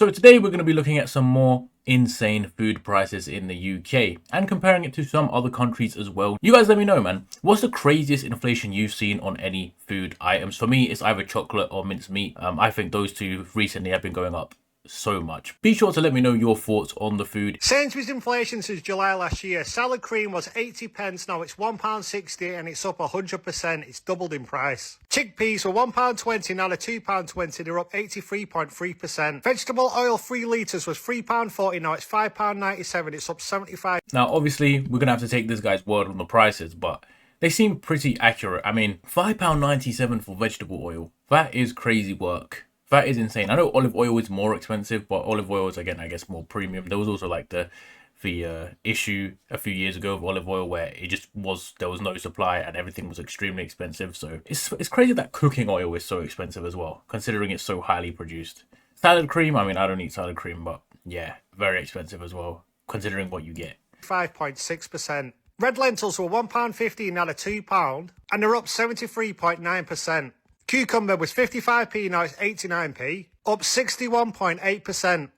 So today we're going to be looking at some more insane food prices in the UK and comparing it to some other countries as well. You guys let me know, man. What's the craziest inflation you've seen on any food items? For me, it's either chocolate or minced meat. I think those two recently have been going up so much. Be sure to let me know your thoughts on the food. Sainsburys inflation since July last year. Salad cream was 80 pence, now it's £1.60 and it's up 100%. It's doubled in price. Chickpeas were £1.20, now they're £2.20. They're up 83.3%. Vegetable oil 3 litres was £3.40, now it's £5.97. It's up 75. Now, obviously, we're going to have to take this guy's word on the prices, but they seem pretty accurate. I mean, £5.97 for vegetable oil. That is crazy work. That is insane. I know olive oil is more expensive, but olive oil is, again, I guess, more premium. There was also like the issue a few years ago of olive oil where there was no supply and everything was extremely expensive. So it's crazy that cooking oil is so expensive as well, considering it's so highly produced. Salad cream, I mean, I don't eat salad cream, but yeah, very expensive as well, considering what you get. 5.6%. Red lentils were £1.15, now they're £2, and they're up 73.9%. Cucumber was 55p, now it's 89p, up 61.8%.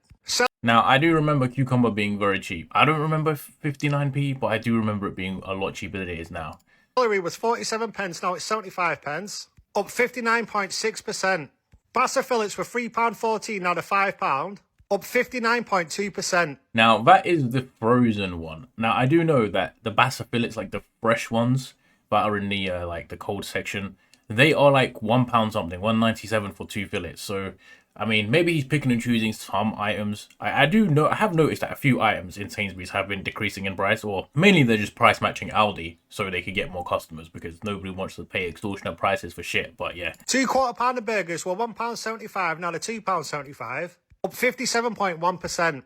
Now, I do remember cucumber being very cheap. I don't remember 59p, but I do remember it being a lot cheaper than it is now. Celery was 47 pence, now it's 75 pence, up 59.6%. Bassa fillets were £3.14, now they're £5, up 59.2%. Now, that is the frozen one. Now, I do know that the Bassa fillets, like the fresh ones that are in the like the cold section, they are like £1 something, £1.97 for 2 fillets. So, I mean, maybe he's picking and choosing some items. I have noticed that a few items in Sainsbury's have been decreasing in price, or mainly they're just price matching Aldi so they could get more customers because nobody wants to pay extortionate prices for shit. But yeah. 2 quarter-pounder burgers were £1.75, now they're £2.75, up 57.1%.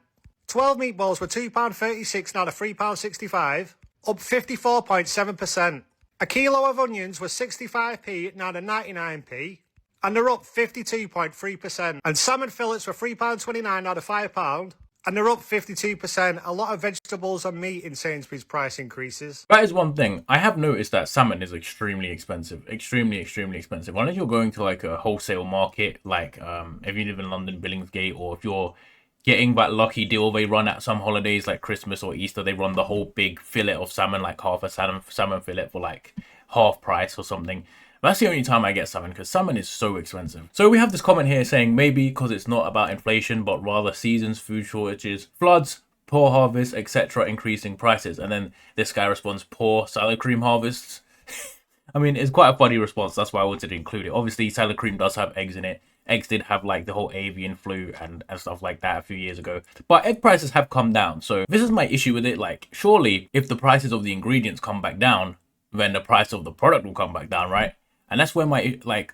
12 meatballs were £2.36, now they're £3.65, up 54.7%. A kilo of onions was 65p, now they're 99p, and they're up 52.3%. And salmon fillets were £3.29, now they're £5, and they're up 52%. A lot of vegetables and meat in Sainsbury's price increases. That is one thing. I have noticed that salmon is extremely expensive. Extremely expensive. Unless you're going to like a wholesale market, like if you live in London, Billingsgate, or if you're getting that lucky deal they run at some holidays like Christmas or Easter, they run the whole big fillet of salmon, like half a salmon fillet for like half price or something. That's the only time I get salmon, because salmon is so expensive. So we have this comment here saying maybe because it's not about inflation, but rather seasons, food shortages, floods, poor harvests, etc. increasing prices. And then this guy responds, poor salad cream harvests. I mean, it's quite a funny response. That's why I wanted to include it. Obviously, salad cream does have eggs in it. Eggs did have like the whole avian flu and stuff like that a few years ago. But egg prices have come down. So this is my issue with it. Like, surely if the prices of the ingredients come back down, then the price of the product will come back down, right? And that's where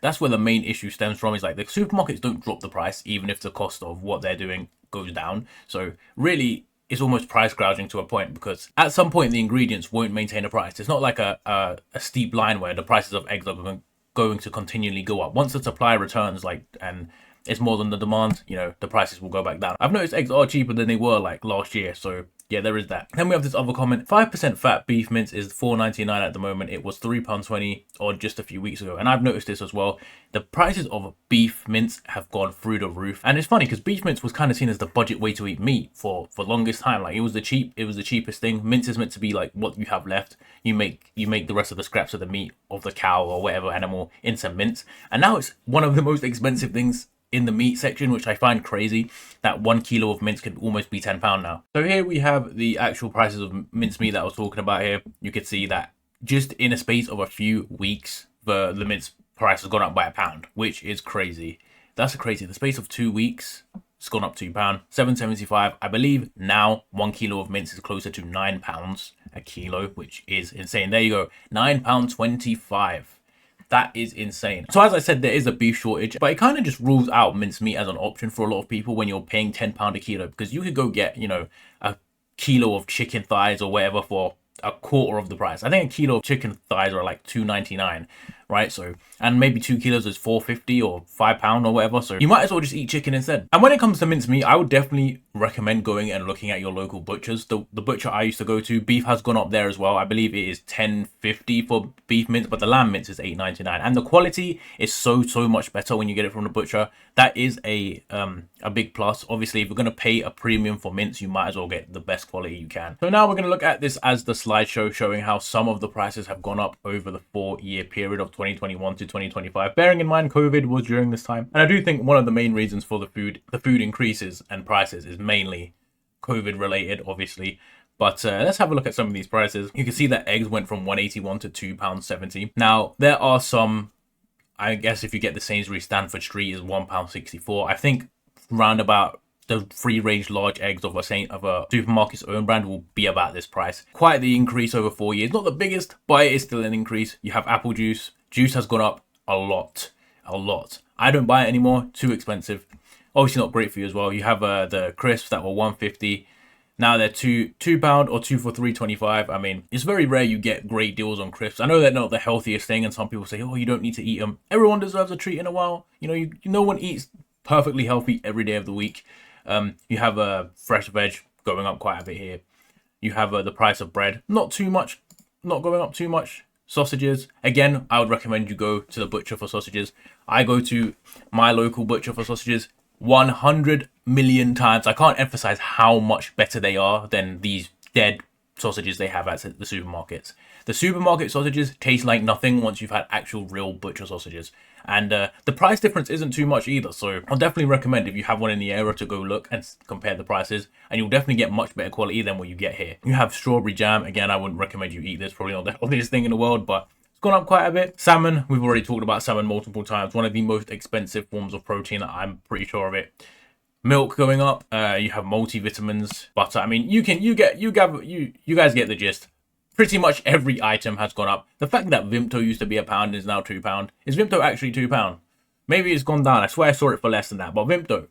that's where the main issue stems from, is like the supermarkets don't drop the price even if the cost of what they're doing goes down. So really, it's almost price gouging to a point, because at some point the ingredients won't maintain a price. It's not like a steep line where the prices of eggs are going to continually go up. Once the supply returns, and it's more than the demand, the prices will go back down. I've noticed eggs are cheaper than they were like last year, so yeah, there is that. Then we have this other comment. 5% fat beef mince is £4.99 at the moment. It was £3.20 or just a few weeks ago. And I've noticed this as well. The prices of beef mince have gone through the roof. And it's funny because beef mince was kind of seen as the budget way to eat meat for the longest time. Like, it was the cheapest thing. Mince is meant to be like what you have left. You make the rest of the scraps of the meat of the cow or whatever animal into mince. And now it's one of the most expensive things in the meat section, which I find crazy, that 1 kilo of mince could almost be £10 now. So here we have the actual prices of mince meat that I was talking about here. You could see that just in a space of a few weeks, the mince price has gone up by £1, which is crazy. That's crazy. The space of 2 weeks, it's gone up £2, £7.75. I believe now 1 kilo of mince is closer to £9 a kilo, which is insane. There you go, £9.25. That is insane. So as I said, there is a beef shortage, but it kind of just rules out mincemeat as an option for a lot of people when you're paying £10 a kilo, because you could go get, a kilo of chicken thighs or whatever for a quarter of the price. I think a kilo of chicken thighs are like $2.99, right? So, and maybe 2 kilos is £4.50 or £5 or whatever. So you might as well just eat chicken instead. And when it comes to mincemeat, I would definitely recommend going and looking at your local butchers. The butcher I used to go to, beef has gone up there as well. I believe it is £10.50 for beef mince, but the lamb mince is £8.99. And the quality is so much better when you get it from the butcher. That is a big plus. Obviously, if you're going to pay a premium for mince, you might as well get the best quality you can. So now we're going to look at this as the slideshow showing how some of the prices have gone up over the 4-year period of 2021 to 2025. Bearing in mind COVID was during this time. And I do think one of the main reasons for the food increases and prices is mainly COVID related, obviously. But let's have a look at some of these prices. You can see that eggs went from £1.81 to £2.70. Now, there are some, I guess if you get the Sainsbury's Stanford Street is £1.64. I think round about the free-range large eggs of a supermarket's own brand will be about this price. Quite the increase over 4 years. Not the biggest, but it is still an increase. You have apple juice. Juice has gone up a lot. I don't buy it anymore. Too expensive. Obviously not great for you as well. You have the crisps that were £1.50. Now they're £2 or 2 for £3.25. I mean, it's very rare you get great deals on crisps. I know they're not the healthiest thing, and some people say, oh, you don't need to eat them. Everyone deserves a treat in a while. You know, no one eats perfectly healthy every day of the week. You have a fresh veg going up quite a bit here. You have the price of bread, not too much, not going up too much. Sausages, again, I would recommend you go to the butcher for sausages. I go to my local butcher for sausages 100 million times. I can't emphasize how much better they are than these dead sausages they have at the supermarkets. The supermarket sausages taste like nothing once you've had actual real butcher sausages. And the price difference isn't too much either. So I'll definitely recommend if you have one in the area to go look and compare the prices. And you'll definitely get much better quality than what you get here. You have strawberry jam. Again, I wouldn't recommend you eat this. Probably not the healthiest thing in the world, but it's gone up quite a bit. Salmon, we've already talked about salmon multiple times. One of the most expensive forms of protein. I'm pretty sure of it. Milk going up. You have multivitamins, butter. I mean, you guys get the gist. Pretty much every item has gone up. The fact that Vimto used to be £1 and is now £2. Is Vimto actually £2? Maybe it's gone down. I swear I saw it for less than that. But Vimto,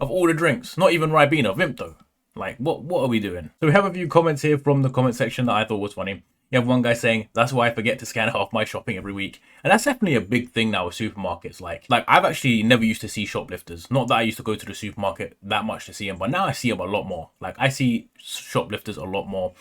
of all the drinks, not even Ribena, Vimto. Like, what are we doing? So we have a few comments here from the comment section that I thought was funny. You have one guy saying, that's why I forget to scan half my shopping every week. And that's definitely a big thing now with supermarkets. Like I've actually never used to see shoplifters. Not that I used to go to the supermarket that much to see them, but now I see them a lot more. Like I see shoplifters a lot more.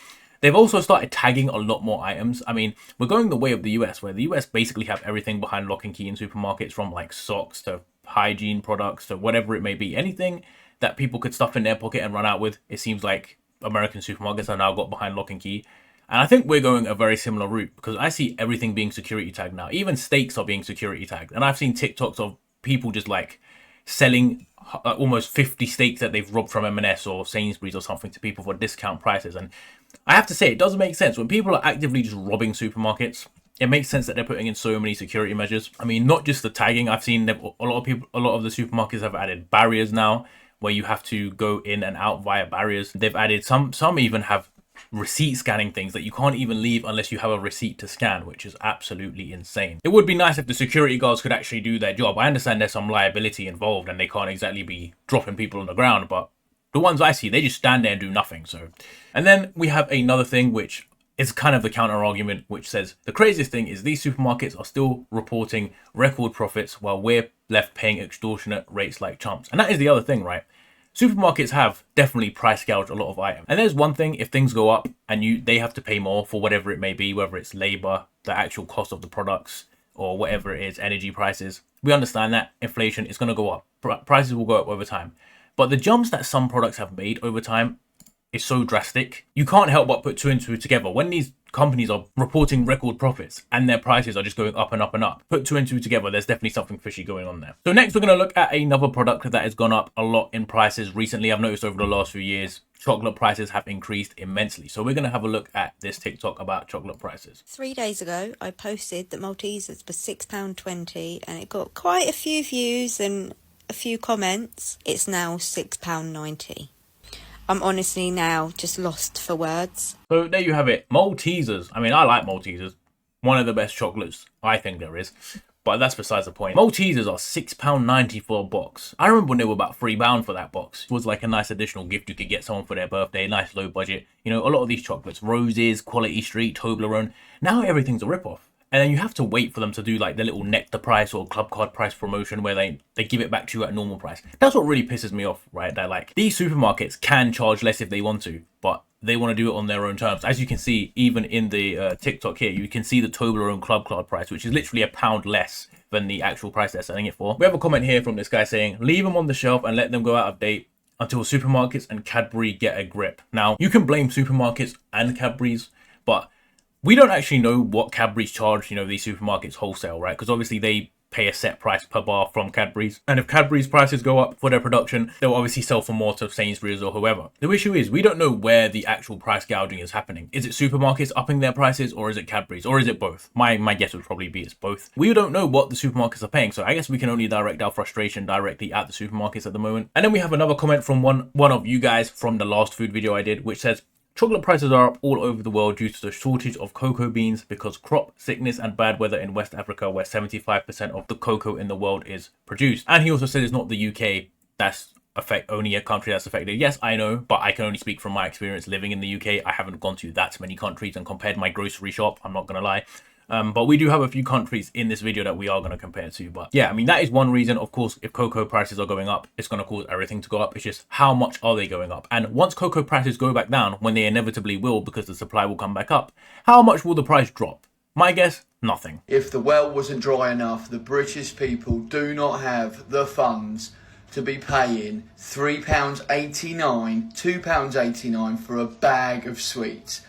They've also started tagging a lot more items. I mean, we're going the way of the US, where the US basically have everything behind lock and key in supermarkets, from like socks to hygiene products to whatever it may be. Anything that people could stuff in their pocket and run out with, it seems like American supermarkets are now got behind lock and key. And I think we're going a very similar route, because I see everything being security tagged now. Even steaks are being security tagged. And I've seen TikToks of people just like selling almost 50 steaks that they've robbed from M&S or Sainsburys or something to people for discount prices. And I have to say, it does make sense. When people are actively just robbing supermarkets, it makes sense that they're putting in so many security measures. I mean, not just the tagging. I've seen a lot of the supermarkets have added barriers now, where you have to go in and out via barriers. They've added some even have receipt scanning things that you can't even leave unless you have a receipt to scan, which is absolutely insane. It would be nice if the security guards could actually do their job. I understand there's some liability involved and they can't exactly be dropping people on the ground, but the ones I see, they just stand there and do nothing. So, and then we have another thing, which is kind of the counter argument, which says the craziest thing is these supermarkets are still reporting record profits while we're left paying extortionate rates like chumps. And that is the other thing, right? Supermarkets have definitely price gouged a lot of items. And there's one thing, if things go up and they have to pay more for whatever it may be, whether it's labor, the actual cost of the products, or whatever it is, energy prices. We understand that inflation is going to go up. Prices will go up over time. But the jumps that some products have made over time is so drastic. You can't help but put two and two together. When these companies are reporting record profits and their prices are just going up and up and up, put two and two together, there's definitely something fishy going on there. So next we're going to look at another product that has gone up a lot in prices recently. I've noticed over the last few years, chocolate prices have increased immensely. So we're going to have a look at this TikTok about chocolate prices. 3 days ago, I posted that Maltesers were £6.20 and it got quite a few views and a few comments. It's now £6.90. I'm honestly now just lost for words. So there you have it. Maltesers. I mean, I like Maltesers. One of the best chocolates I think there is. But that's besides the point. Maltesers are £6.90 for a box. I remember when they were about £3 for that box. It was like a nice additional gift you could get someone for their birthday. Nice low budget. You know, a lot of these chocolates. Roses, Quality Street, Toblerone. Now everything's a rip-off. and then you have to wait for them to do like the little nectar price or club card price promotion where they give it back to you at normal price. That's what really pisses me off, right? That like these supermarkets can charge less if they want to, but they want to do it on their own terms. As you can see, even in the TikTok here, you can see the Toblerone club card price, which is literally £1 less than the actual price they're selling it for. We have a comment here from this guy saying, leave them on the shelf and let them go out of date until supermarkets and Cadbury get a grip. Now, you can blame supermarkets and Cadbury's, but we don't actually know what Cadbury's charge, these supermarkets wholesale, right? Because obviously they pay a set price per bar from Cadbury's. And if Cadbury's prices go up for their production, they'll obviously sell for more to Sainsburys or whoever. The issue is we don't know where the actual price gouging is happening. Is it supermarkets upping their prices, or is it Cadbury's, or is it both? My guess would probably be it's both. We don't know what the supermarkets are paying, so I guess we can only direct our frustration directly at the supermarkets at the moment. And then we have another comment from one of you guys from the last food video I did, which says, chocolate prices are up all over the world due to the shortage of cocoa beans because crop sickness and bad weather in West Africa, where 75% of the cocoa in the world is produced. And he also said it's not the UK that's only a country that's affected. Yes, I know, but I can only speak from my experience living in the UK. I haven't gone to that many countries and compared my grocery shop, I'm not gonna lie. But we do have a few countries in this video that we are going to compare to. But yeah, I mean, that is one reason. Of course, if cocoa prices are going up, it's going to cause everything to go up. It's just how much are they going up? And once cocoa prices go back down, when they inevitably will because the supply will come back up, how much will the price drop? My guess, nothing. If the well wasn't dry enough, the British people do not have the funds to be paying £3.89, £2.89 for a bag of sweets.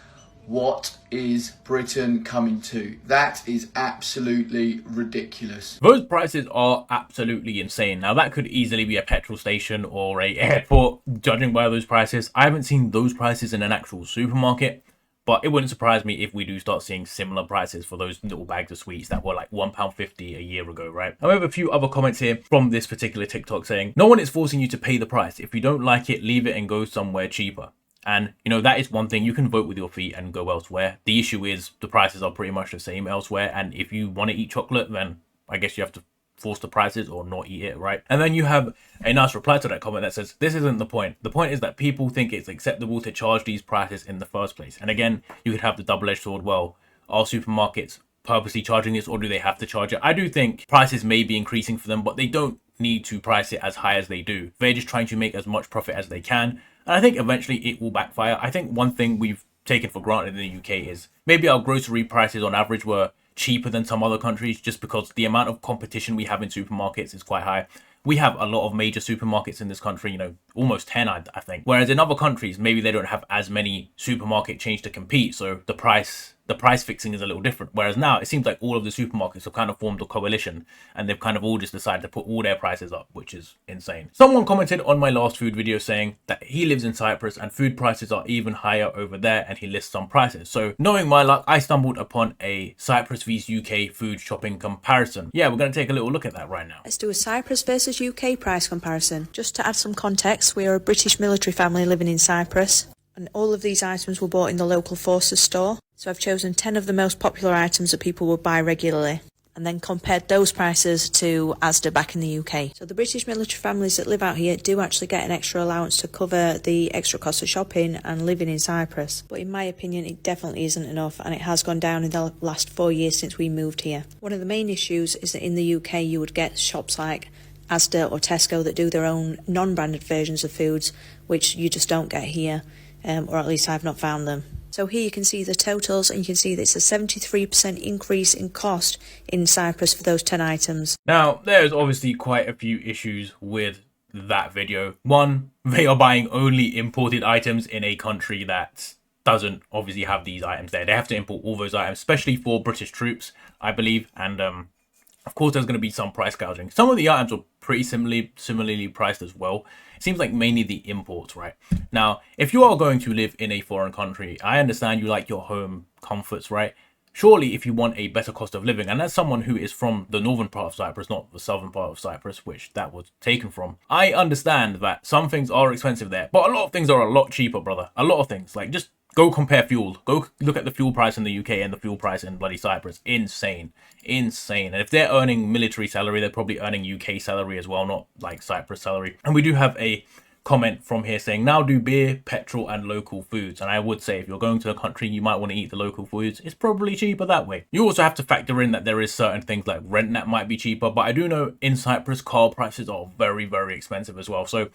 What is Britain coming to? That is absolutely ridiculous. Those prices are absolutely insane. Now, that could easily be a petrol station or a airport, judging by those prices. I haven't seen those prices in an actual supermarket, but it wouldn't surprise me if we do start seeing similar prices for those little bags of sweets that were like £1.50 a year ago, right? I have a few other comments here from this particular TikTok saying, no one is forcing you to pay the price. If you don't like it, leave it and go somewhere cheaper. And, that is one thing. You can vote with your feet and go elsewhere. The issue is the prices are pretty much the same elsewhere. And if you want to eat chocolate, then I guess you have to force the prices or not eat it, right? And then you have a nice reply to that comment that says, this isn't the point. The point is that people think it's acceptable to charge these prices in the first place. And again, you could have the double-edged sword. Well, are supermarkets purposely charging this, or do they have to charge it? I do think prices may be increasing for them, but they don't need to price it as high as they do. They're just trying to make as much profit as they can. And I think eventually it will backfire. I think one thing we've taken for granted in the UK is maybe our grocery prices on average were cheaper than some other countries just because the amount of competition we have in supermarkets is quite high. We have a lot of major supermarkets in this country, almost 10, I think. Whereas in other countries, maybe they don't have as many supermarket chains to compete. So the price fixing is a little different. Whereas now it seems like all of the supermarkets have kind of formed a coalition and they've kind of all just decided to put all their prices up, which is insane. Someone commented on my last food video saying that he lives in Cyprus and food prices are even higher over there, and he lists some prices. So knowing my luck, I stumbled upon a Cyprus vs UK food shopping comparison. Yeah, we're going to take a little look at that right now. Let's do a Cyprus versus UK price comparison. Just to add some context, we are a British military family living in Cyprus, and all of these items were bought in the local forces store. So I've chosen 10 of the most popular items that people would buy regularly, and then compared those prices to Asda back in the UK. So the British military families that live out here do actually get an extra allowance to cover the extra cost of shopping and living in Cyprus. But in my opinion, it definitely isn't enough, and it has gone down in the last 4 years since we moved here. One of the main issues is that in the UK you would get shops like Asda or Tesco that do their own non-branded versions of foods, which you just don't get here, or at least I've not found them. So here you can see the totals, and you can see that it's a 73% increase in cost in Cyprus for those 10 items. Now, there's obviously quite a few issues with that video. One, they are buying only imported items in a country that doesn't obviously have these items there. They have to import all those items, especially for British troops, I believe. And of course, there's going to be some price gouging. Some of the items are pretty similarly priced as well. It seems like mainly the imports, right? Now, if you are going to live in a foreign country, I understand you like your home comforts, right? Surely, if you want a better cost of living, and as someone who is from the northern part of Cyprus, not the southern part of Cyprus, which that was taken from, I understand that some things are expensive there, but a lot of things are a lot cheaper, brother. A lot of things, like just go compare fuel. Go look at the fuel price in the UK and the fuel price in bloody Cyprus. Insane. And if they're earning military salary, they're probably earning UK salary as well, not like Cyprus salary. And we do have a comment from here saying, now do beer, petrol and local foods. And I would say if you're going to the country, you might want to eat the local foods. It's probably cheaper that way. You also have to factor in that there is certain things like rent that might be cheaper, but I do know in Cyprus car prices are very, very expensive as well. So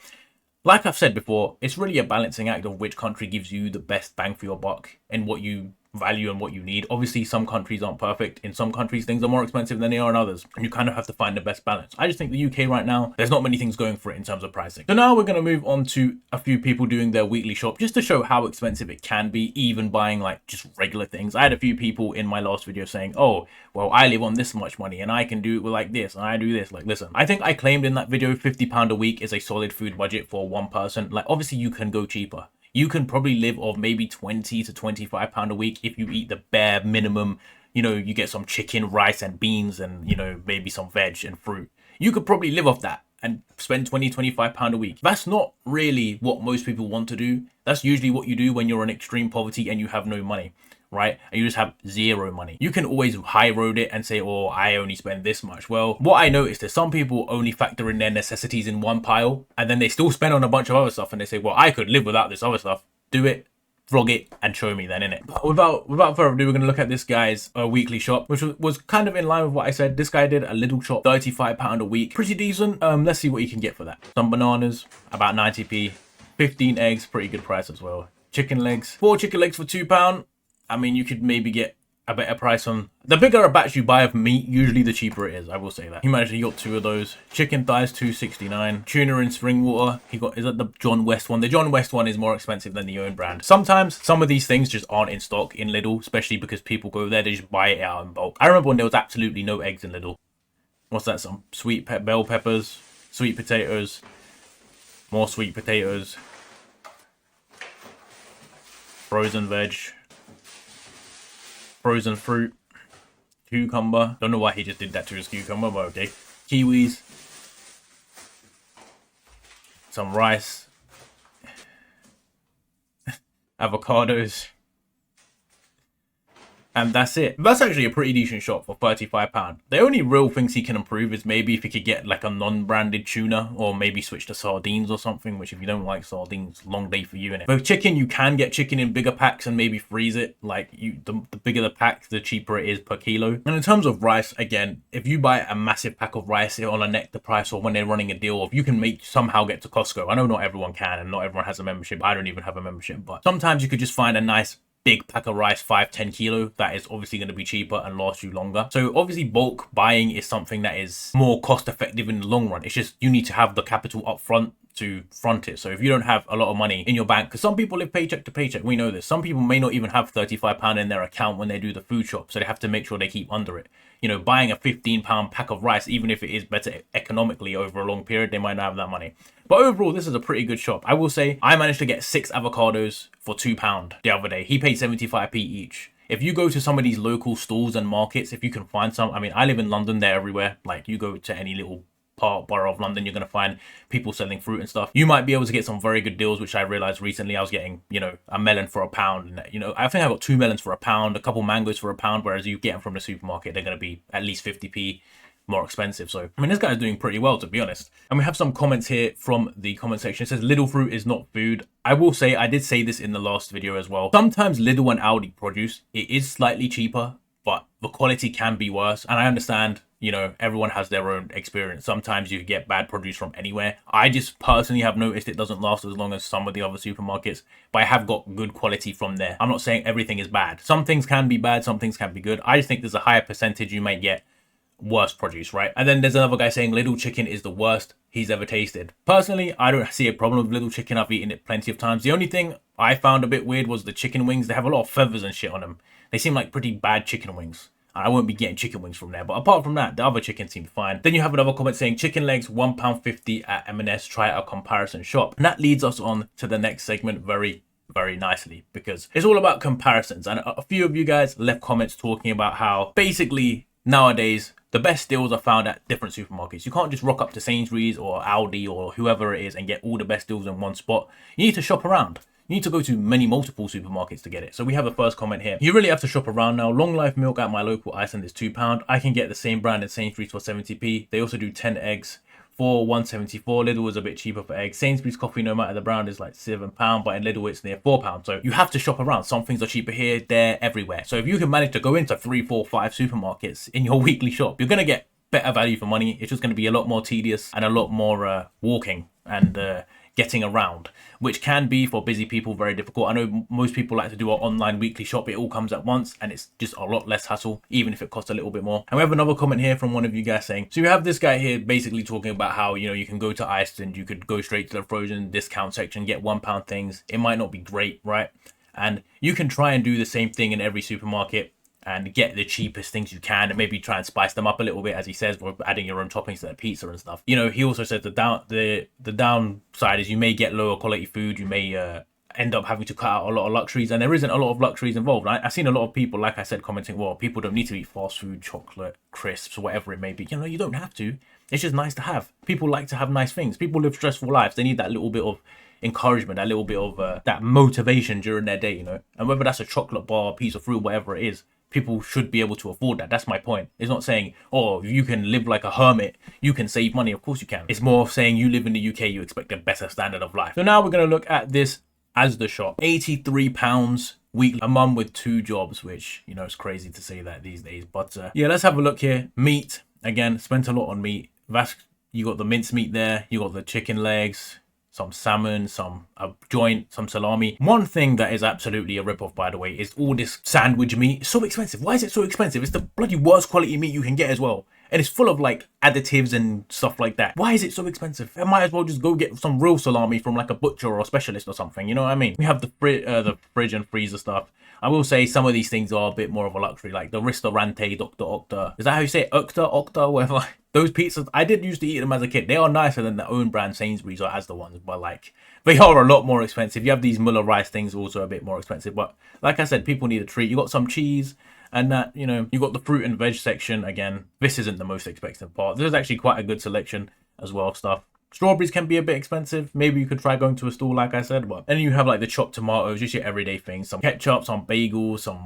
like I've said before, it's really a balancing act of which country gives you the best bang for your buck and what you value and what you need. Obviously, some countries aren't perfect. In some countries, things are more expensive than they are in others. And you kind of have to find the best balance. I just think the UK right now, there's not many things going for it in terms of pricing. So now we're going to move on to a few people doing their weekly shop just to show how expensive it can be, even buying like just regular things. I had a few people in my last video saying, oh, well, I live on this much money and I can do it with like this and I do this. Like, listen, I think I claimed in that video £50 a week is a solid food budget for one person. Like, obviously you can go cheaper. You can probably live off maybe £20 to £25 a week if you eat the bare minimum. You know, you get some chicken, rice and beans and, you know, maybe some veg and fruit. You could probably live off that and spend £20, £25 a week. That's not really what most people want to do. That's usually what you do when you're in extreme poverty and you have no money, right? And you just have zero money. You can always high road it and say, oh, I only spend this much. Well, what I noticed is some people only factor in their necessities in one pile and then they still spend on a bunch of other stuff and they say, well, I could live without this other stuff. Do it, vlog it and show me then, innit? But without further ado, we're going to look at this guy's weekly shop, which was kind of in line with what I said. This guy did a Lidl shop, £35 a week. Pretty decent. Let's see what you can get for that. Some bananas, about 90p. 15 eggs, pretty good price as well. Chicken legs, 4 chicken legs for £2. I mean, you could maybe get a better price on... The bigger a batch you buy of meat, usually the cheaper it is. I will say that. He managed to got 2 of those. Chicken thighs, $2.69. Tuna in spring water. He got... Is that the John West one? The John West one is more expensive than the own brand. Sometimes some of these things just aren't in stock in Lidl, especially because people go there, they just buy it out in bulk. I remember when there was absolutely no eggs in Lidl. What's that? Some bell peppers, sweet potatoes, more sweet potatoes, frozen veg, frozen fruit, cucumber. Don't know why he just did that to his cucumber, but okay. Kiwis, some rice, avocados, and that's it. That's actually a pretty decent shop for £35. The only real things he can improve is maybe if he could get like a non-branded tuna or maybe switch to sardines or something, which if you don't like sardines, long day for you in it. But chicken, you can get chicken in bigger packs and maybe freeze it. Like the bigger the pack, the cheaper it is per kilo. And in terms of rice, again, if you buy a massive pack of rice on a nectar price or when they're running a deal, if you can somehow get to Costco. I know not everyone can and not everyone has a membership. I don't even have a membership, but sometimes you could just find a nice big pack of rice, 5-10 kilo, that is obviously going to be cheaper and last you longer. So obviously bulk buying is something that is more cost effective in the long run. It's just you need to have the capital up front to front it. So if you don't have a lot of money in your bank, because some people live paycheck to paycheck, we know this. Some people may not even have £35 in their account when they do the food shop, so they have to make sure they keep under it. You know, buying a £15 pack of rice, even if it is better economically over a long period, they might not have that money. But overall, this is a pretty good shop. I will say I managed to get 6 avocados for £2 the other day. He paid 75p each. If you go to some of these local stores and markets, if you can find some, I mean, I live in London, they're everywhere. Like you go to any little borough of London, you're going to find people selling fruit and stuff. You might be able to get some very good deals, which I realized recently. I was getting, you know, a melon for £1, and you know, I think I got 2 melons for £1, a couple mangoes for £1, whereas you get them from the supermarket, they're going to be at least 50p more expensive. So I mean, this guy's doing pretty well, to be honest. And we have some comments here from the comment section. It says Lidl fruit is not food. I will say, I did say this in the last video as well, sometimes Lidl and Aldi produce, it is slightly cheaper, but the quality can be worse. And I understand, you know, everyone has their own experience. Sometimes you get bad produce from anywhere. I just personally have noticed it doesn't last as long as some of the other supermarkets, but I have got good quality from there. I'm not saying everything is bad. Some things can be bad, some things can be good. I just think there's a higher percentage you may get worse produce, right? And then there's another guy saying Lidl chicken is the worst he's ever tasted. Personally, I don't see a problem with Lidl chicken. I've eaten it plenty of times. The only thing I found a bit weird was the chicken wings. They have a lot of feathers and shit on them. They seem like pretty bad chicken wings. I won't be getting chicken wings from there, but apart from that, the other chicken seemed fine. Then you have another comment saying chicken legs £1.50 at M&S, try a comparison shop. And that leads us on to the next segment very nicely, because it's all about comparisons. And a few of you guys left comments talking about how basically nowadays the best deals are found at different supermarkets. You can't just rock up to Sainsburys or Aldi or whoever it is and get all the best deals in one spot. You need to shop around. You need to go to multiple supermarkets to get it. So we have a first comment here. You really have to shop around now. Long life milk at my local Iceland is £2. I can get the same brand in Sainsbury's for 70p. They also do 10 eggs for £1.74. Lidl was a bit cheaper for eggs. Sainsbury's coffee, no matter the brand, is like £7, but in Lidl it's near £4. So you have to shop around. Some things are cheaper here, there, everywhere. So if you can manage to go into 3, 4, 5 supermarkets in your weekly shop, you're gonna get better value for money. It's just going to be a lot more tedious and a lot more walking and getting around, which can be for busy people very difficult. I know most people like to do an online weekly shop. It all comes at once and it's just a lot less hassle, even if it costs a little bit more. And we have another comment here from one of you guys saying, so you have this guy here basically talking about how, you know, you can go to Iceland, you could go straight to the frozen discount section, get £1 things. It might not be great, right? And you can try and do the same thing in every supermarket and get the cheapest things you can and maybe try and spice them up a little bit, as he says, with adding your own toppings to the pizza and stuff. You know, he also said the downside is you may get lower quality food, you may end up having to cut out a lot of luxuries, and there isn't a lot of luxuries involved. I've seen a lot of people, like I said, commenting, well, people don't need to eat fast food, chocolate, crisps, whatever it may be. You know, you don't have to. It's just nice to have. People like to have nice things. People live stressful lives. They need that little bit of encouragement, that little bit of that motivation during their day, you know. And whether that's a chocolate bar, piece of fruit, whatever it is, people should be able to afford that. That's my point. It's not saying, oh, you can live like a hermit, you can save money. Of course you can. It's more of saying you live in the UK, you expect a better standard of life. So now we're going to look at this Asda shop. £83 weekly. A mum with 2 jobs, which, you know, it's crazy to say that these days. But yeah, let's have a look here. Meat. Again, spent a lot on meat. You got the mince meat there. You got the chicken legs, some salmon, a joint, some salami. One thing that is absolutely a rip-off, by the way, is all this sandwich meat. It's so expensive. Why is it so expensive? It's the bloody worst quality meat you can get as well. And it's full of like additives and stuff like that. Why is it so expensive? I might as well just go get some real salami from like a butcher or a specialist or something. You know what I mean? We have the fridge and freezer stuff. I will say some of these things are a bit more of a luxury, like the ristorante, Dr. Octa. Is that how you say it? Octa, whatever. Those pizzas, I did used to eat them as a kid. They are nicer than the own brand Sainsburys or Asda ones, but like they are a lot more expensive. You have these Muller rice things, also a bit more expensive. But like I said, people need a treat. You got some cheese and that, you know, you got the fruit and veg section. Again, this isn't the most expensive part. There's actually quite a good selection as well of stuff. Strawberries can be a bit expensive. Maybe you could try going to a store, like I said. But then you have like the chopped tomatoes, just your everyday things. Some ketchup, some bagels, some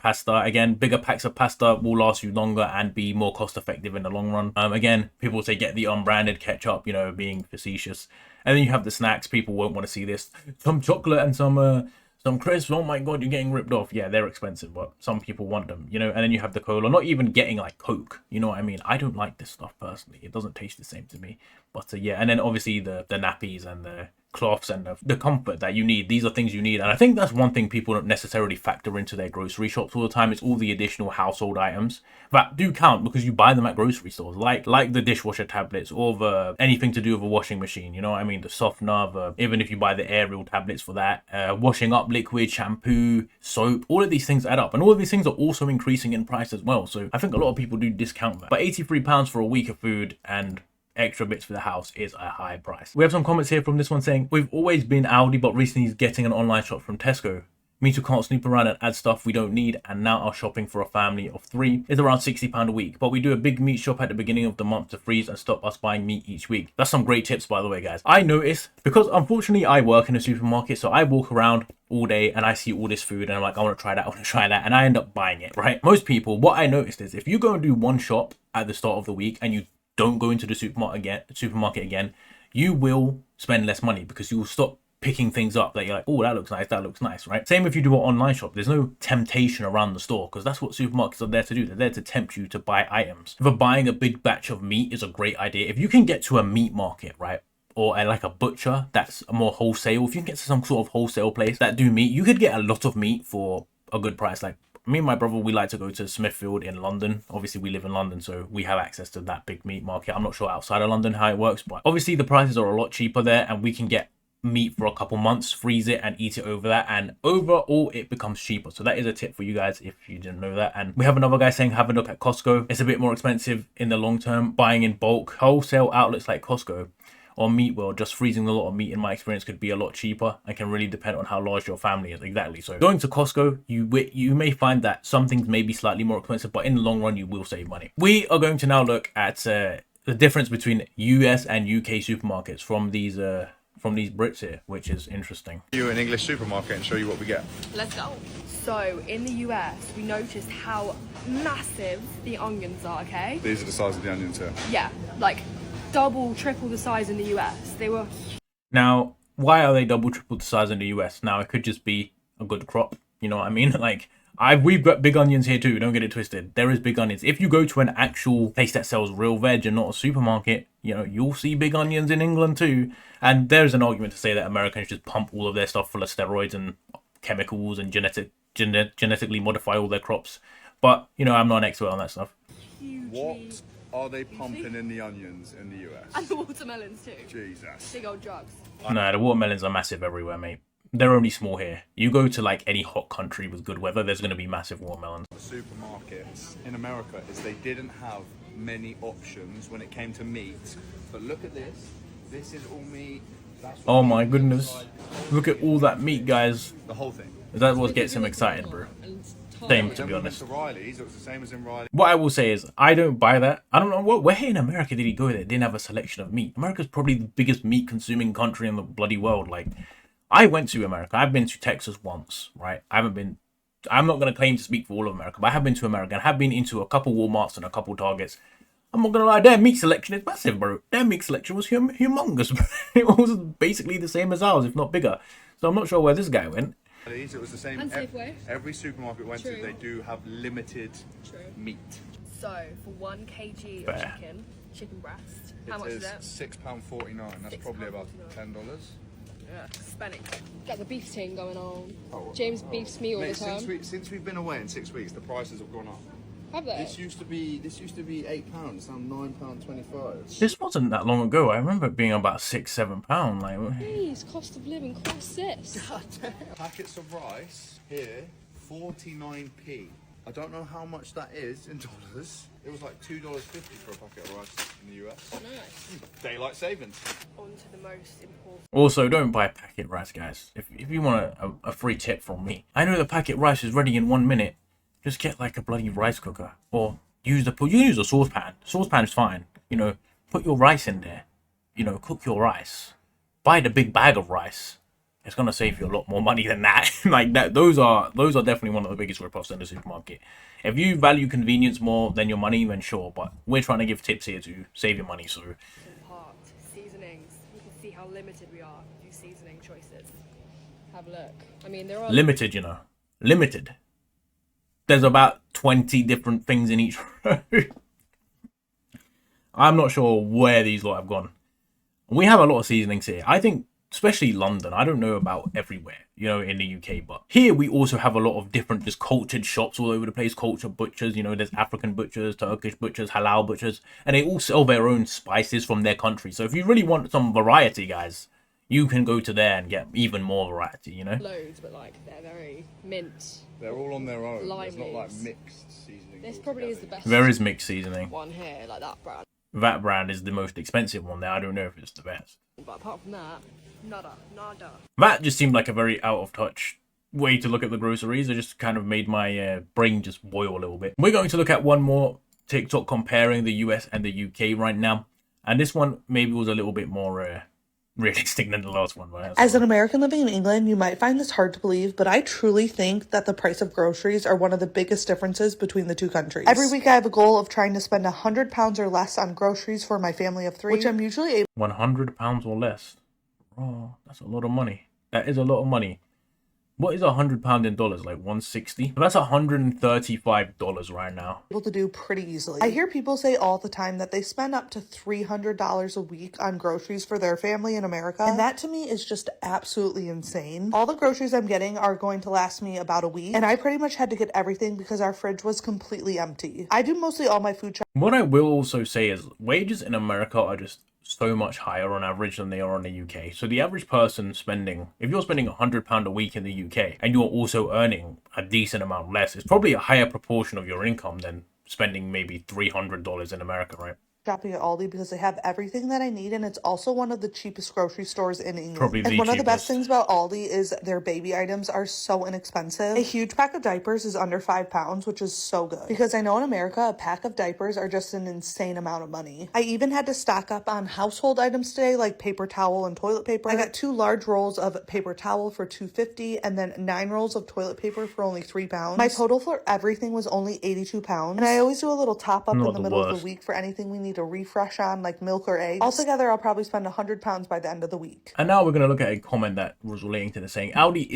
pasta. Again, bigger packs of pasta will last you longer and be more cost effective in the long run. Again, people say get the unbranded ketchup, you know, being facetious. And then you have the snacks. People won't want to see this. Some chocolate and some crisps. Oh my god, you're getting ripped off. Yeah, they're expensive, but some people want them, you know. And then you have the cola. Not even getting like Coke, you know what I mean? I don't like this stuff personally. It doesn't taste the same to me. But yeah, and then obviously the nappies and the cloths and the comfort that you need. These are things you need, and I think that's one thing people don't necessarily factor into their grocery shops all the time. It's all the additional household items that do count because you buy them at grocery stores, like the dishwasher tablets or the anything to do with a washing machine, you know what I mean? The softener, even if you buy the Ariel tablets for that, washing up liquid, shampoo, soap, all of these things add up, and all of these things are also increasing in price as well. So I think a lot of people do discount that, but £83 for a week of food and extra bits for the house is a high price. We have some comments here from this one saying, we've always been Aldi, but recently he's getting an online shop from Tesco. Me too can't snoop around and add stuff we don't need, and now our shopping for a family of 3 is around £60 a week. But we do a big meat shop at the beginning of the month to freeze and stop us buying meat each week. That's some great tips, by the way, guys. I notice, because unfortunately I work in a supermarket, so I walk around all day and I see all this food and I'm like, I want to try that, and I end up buying it, right? Most people, what I noticed is if you go and do one shop at the start of the week and you don't go into the supermarket again, you will spend less money because you will stop picking things up that you're like, oh, that looks nice, right? Same if you do an online shop. There's no temptation around the store because that's what supermarkets are there to do. They're there to tempt you to buy items. For buying a big batch of meat is a great idea. If you can get to a meat market, right, or like a butcher that's more wholesale, if you can get to some sort of wholesale place that do meat, you could get a lot of meat for a good price. Like me and my brother, we like to go to Smithfield in London. Obviously, we live in London, so we have access to that big meat market. I'm not sure outside of London how it works, but obviously the prices are a lot cheaper there, and we can get meat for a couple months, freeze it and eat it over that, and overall it becomes cheaper. So that is a tip for you guys if you didn't know that. And we have another guy saying have a look at Costco. It's a bit more expensive in the long term. Buying in bulk, wholesale outlets like Costco or Meat World, just freezing a lot of meat in my experience could be a lot cheaper and can really depend on how large your family is. Exactly. So going to Costco, you may find that some things may be slightly more expensive, but in the long run you will save money. We are going to now look at the difference between US and UK supermarkets from these Brits here, which is interesting. You an English supermarket and show you what we get. Let's go. So in the US, we noticed how massive the onions are, okay? These are the size of the onions here. Yeah, like double, triple the size in the US. They were. Now, why are they double, triple the size in the US? Now, it could just be a good crop. You know what I mean? Like, we've got big onions here too. Don't get it twisted. There is big onions. If you go to an actual place that sells real veg and not a supermarket, you know, you'll see big onions in England too. And there's an argument to say that Americans just pump all of their stuff full of steroids and chemicals and genetically modify all their crops. But, you know, I'm not an expert on that stuff. What are they pumping in the onions in the US? And the watermelons too. Jesus. Big old drugs. No, the watermelons are massive everywhere, mate. They're only small here. You go to like any hot country with good weather, there's going to be massive watermelons. The supermarkets in America is they didn't have many options when it came to meat. But look at this. This is all meat. That's Oh my goodness. Look at all that meat, guys. the whole thing. That's what gets him excited, bro. Same, to be Then we went honest. to Riley's. It was the same as in Riley. What I will say is, I don't buy that. I don't know where in America did he go that didn't have a selection of meat. America's probably the biggest meat consuming country in the bloody world. Like, I went to America. I've been to Texas once, right? I'm not going to claim to speak for all of America, but I have been to America and have been into a couple Walmarts and a couple Targets. I'm not going to lie, their meat selection is massive, bro. Their meat selection was humongous, bro. It was basically the same as ours, if not bigger. So I'm not sure where this guy went. It was the same. And Safeway. Every supermarket went to, True. they do have limited meat. So for 1 kg Fair. of chicken breast, how much is it? £6.49. That's probably about $10. Yeah, spending. Get the beef ting going on. James beefs me all Mate, the time. since we've been away in 6 weeks, the prices have gone up. Have they? This used to be £8. It's now £9.25. This wasn't that long ago. I remember it being about £6-7. Like, Jeez, cost of living, cost this. Packets of rice here, 49p. I don't know how much that is in dollars. It was like $2.50 for a packet of rice in the US. Nice. Daylight savings. On to the most important. also, don't buy packet rice, guys. If you want a free tip from me, I know the packet rice is ready in 1 minute. Just get like a bloody rice cooker, or use a saucepan. Saucepan's fine. You know, put your rice in there. You know, cook your rice. Buy the big bag of rice. It's gonna save you a lot more money than that. Like that, those are definitely one of the biggest rip-offs in the supermarket. If you value convenience more than your money, then sure. But we're trying to give tips here to save your money. So Part seasonings. You can see how limited we are with seasoning choices. Have a look. I mean, there are limited, you know, limited. There's about 20 different things in each row. I'm not sure where these lot have gone. We have a lot of seasonings here. I think, especially London, I don't know about everywhere, you know, in the UK, but here we also have a lot of different just cultured shops all over the place, cultured butchers, you know, there's African butchers, Turkish butchers, halal butchers, and they all sell their own spices from their country. So if you really want some variety, guys, you can go to there and get even more variety, you know? loads, but like they're very mint. They're all on their own. Lime It's not like leaves. mixed seasonings. This probably is the best There is mixed seasoning. one here, like that brand. That brand is the most expensive one there. I don't know if it's the best. But apart from that, nada. That just seemed like a very out of touch way to look at the groceries. It just kind of made my brain just boil a little bit. We're going to look at one more TikTok comparing the US and the UK right now. And this one maybe was a little bit more realistic than the last one. Right? As an American living in England, you might find this hard to believe, but I truly think that the price of groceries are one of the biggest differences between the two countries. Every week I have a goal of trying to spend £100 or less on groceries for my family of 3, which I'm usually able £100 or less. Oh, that's a lot of money. That is a lot of money. What is £100 in dollars? Like 160? That's $135 right now. to do pretty easily. I hear people say all the time that they spend up to $300 a week on groceries for their family in America, and that to me is just absolutely insane. All the groceries I'm getting are going to last me about a week, and I pretty much had to get everything because our fridge was completely empty. I do mostly all my food What I will also say is wages in America are just so much higher on average than they are in the UK. So the average person spending, if you're spending £100 a week in the UK and you're also earning a decent amount less, it's probably a higher proportion of your income than spending maybe $300 in America, right? shopping at Aldi because they have everything that I need, and it's also one of the cheapest grocery stores in England. Probably and the one of the best cheapest. things about Aldi is their baby items are so inexpensive. A huge pack of diapers is under £5, which is so good. Because I know in America, a pack of diapers are just an insane amount of money. I even had to stock up on household items today, like paper towel and toilet paper. I got 2 large rolls of paper towel for $2.50 and then 9 rolls of toilet paper for only £3. My total for everything was only £82. And I always do a little top up Not in the the middle of worst. the week for anything we need need a refresh on, like milk or eggs. Altogether, I'll probably spend £100 by the end of the week. And now we're going to look at a comment that was relating to the saying, Aldi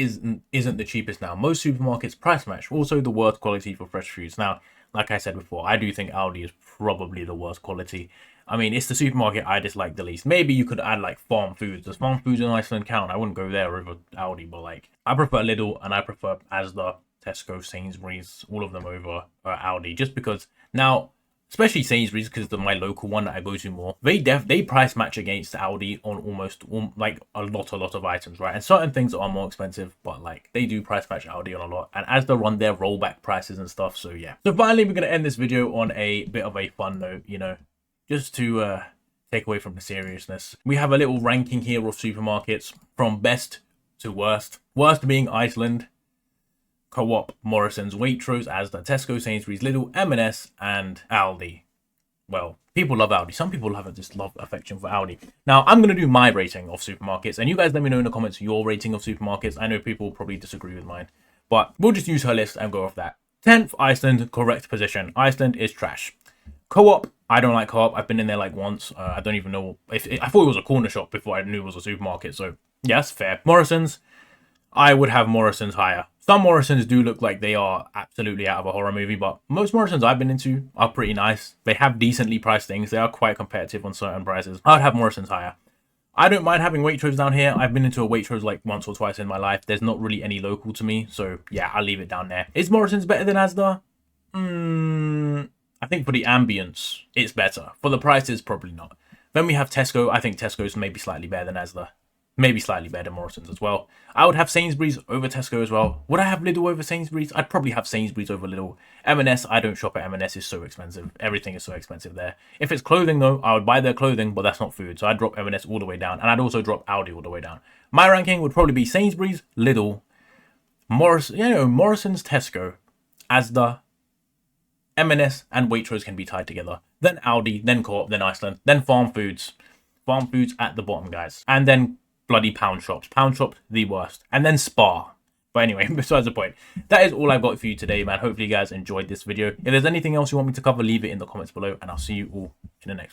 isn't the cheapest now. Most supermarkets price match. Also the worst quality for fresh foods. Now, like I said before, I do think Aldi is probably the worst quality. I mean, it's the supermarket I dislike the least. Maybe you could add like farm foods. Does farm foods in Iceland count? I wouldn't go there over Aldi, but like I prefer Lidl and I prefer Asda, Tesco, Sainsburys, all of them over Aldi, just because now, especially Sainsburys, because they're my local one that I go to more. They price match against Aldi on almost like a lot of items, right? And certain things are more expensive, but like they do price match Aldi on a lot. And as they run their rollback prices and stuff, so yeah. So finally, we're gonna end this video on a bit of a fun note, you know, just to take away from the seriousness. We have a little ranking here of supermarkets from best to worst. Worst being Iceland, Co-op, Morrison's, Waitrose, Asda, Tesco, Sainsbury's, Lidl, M&S, and Aldi. Well, people love Aldi. Some people have just love affection for Aldi. Now, I'm going to do my rating of supermarkets, and you guys let me know in the comments your rating of supermarkets. I know people will probably disagree with mine, but we'll just use her list and go off that. 10th, Iceland, correct position. Iceland is trash. Co-op, I don't like Co-op. I've been in there like once. I don't even know if I thought it was a corner shop before I knew it was a supermarket. So yes, fair. Morrison's, I would have Morrison's higher. Some Morrison's do look like they are absolutely out of a horror movie, but most Morrison's I've been into are pretty nice. They have decently priced things. They are quite competitive on certain prices. I would have Morrison's higher. I don't mind having Waitrose down here. I've been into a Waitrose like once or twice in my life. There's not really any local to me, so yeah, I'll leave it down there. Is Morrison's better than Asda? I think for the ambience, it's better. For the prices, probably not. Then we have Tesco. I think Tesco's maybe slightly better than Asda. Maybe slightly better than Morrison's as well. I would have Sainsbury's over Tesco as well. Would I have Lidl over Sainsbury's? I'd probably have Sainsbury's over Lidl. M&S, I don't shop at M&S. It's so expensive. Everything is so expensive there. If it's clothing though, I would buy their clothing, but that's not food. So I'd drop M&S all the way down. And I'd also drop Aldi all the way down. My ranking would probably be Sainsbury's, Lidl, Morrison's, Tesco, Asda, M&S and Waitrose can be tied together. Then Aldi, then Co-op, then Iceland, then Farm Foods. Farm Foods at the bottom, guys. And then bloody Pound Shops. Pound Shops, the worst. And then Spar. But anyway, besides the point. That is all I've got for you today, man. Hopefully you guys enjoyed this video. If there's anything else you want me to cover, leave it in the comments below. And I'll see you all in the next one.